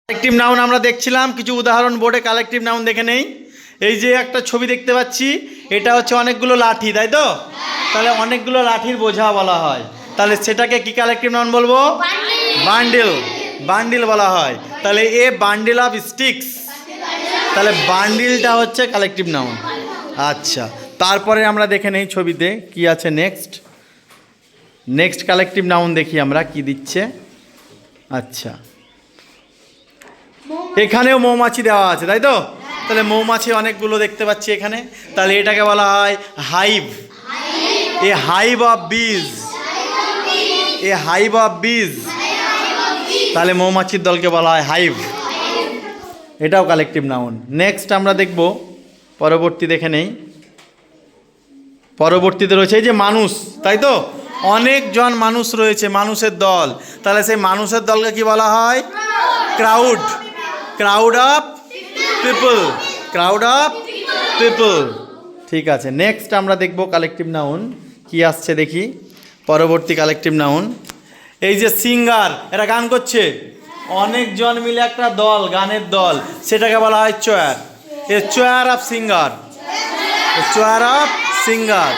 Collective noun আমরা দেখছিলাম, কিছু উদাহরণ বোর্ডে কালেকটিভ নাউন দেখে নেই। এই যে একটা ছবি দেখতে পাচ্ছি, এটা হচ্ছে অনেকগুলো লাঠি, তাই তো? তাহলে অনেকগুলো লাঠির বোঝা বলা হয়, তাহলে সেটাকে কি কালেকটিভ নাউন বলবো? বান্ডিল। বান্ডিল বলা হয়। তাহলে এ বান্ডিল অফ স্টিক্স, তাহলে বান্ডিলটা হচ্ছে কালেকটিভ নাউন। আচ্ছা, তারপরে আমরা দেখে নেই ছবিতে কি আছে। নেক্সট কালেকটিভ নাউন দেখি আমরা কি দিচ্ছে। আচ্ছা, এখানেও মৌমাছি দেওয়া আছে, তাই তো? তাহলে মৌমাছি অনেকগুলো দেখতে পাচ্ছি এখানে, তাহলে এটাকে বলা হয় হাইভ। এ হাইভ অফ বিজ, এ হাইভ অফ বিজ, তাহলে মৌমাছির দলকে বলা হয় হাইভ। এটাও কালেকটিভ নাউন। নেক্সট আমরা দেখব পরবর্তী, দেখে নেই। পরবর্তীতে রয়েছে এই যে মানুষ, তাই তো? অনেকজন মানুষ রয়েছে, মানুষের দল, তাহলে সেই মানুষের দলকে কি বলা হয়? Crowd. Crowd of people, crowd of people. ঠিক আছে, নেক্সট আমরা দেখব কালেকটিভ নাউন কি আসছে দেখি। পরবর্তী কালেকটিভ নাউন, এই যে সিঙ্গার, এরা গান করছে, অনেকজন মিলে একটা দল, গানের দল, সেটাকে বলা হয় চোয়ার। এ চোয়ার অফ সিঙ্গার, চোয়ার অফ সিঙ্গার।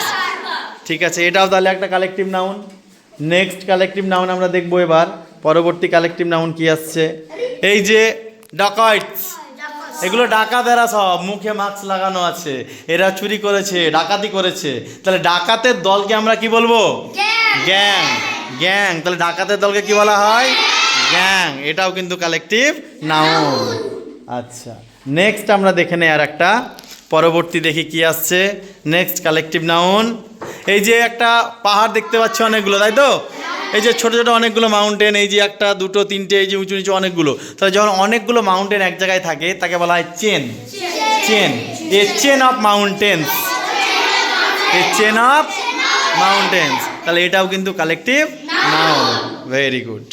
ঠিক আছে, এটাও তাহলে একটা collective noun. Next collective noun আমরা দেখব এবার। পরবর্তী কালেকটিভ নাউন কি আসছে, এই যে ডাকাইটস, এগুলো ডাকাতেরা, সব মুখে মাস্ক লাগানো আছে, এরা চুরি করেছে, ডাকাতি করেছে, তাহলে ডাকাতের দলকে আমরা কি বলবো? গ্যাং। গ্যাং, তাহলে ডাকাতের দলকে কি বলা হয়? গ্যাং। এটাও কিন্তু কালেকটিভ নাউন। আচ্ছা, নেক্সট আমরা দেখে নেই আর একটা। পরবর্তী দেখি কি আসছে। নেক্সট কালেকটিভ নাউন, এই যে একটা পাহাড় দেখতে পাচ্ছি অনেকগুলো, তাই তো? এই যে ছোট ছোট অনেকগুলো মাউন্টেন, এই যে একটা দুটো তিনটে, এই যে উঁচু নিচু অনেকগুলো, তাহলে যখন অনেকগুলো মাউন্টেন এক জায়গায় থাকে তাকে বলা হয় chain. Chain, A chain of mountains, A chain of mountains, তাহলে এটাও কিন্তু কালেকটিভ নাউন। Very good.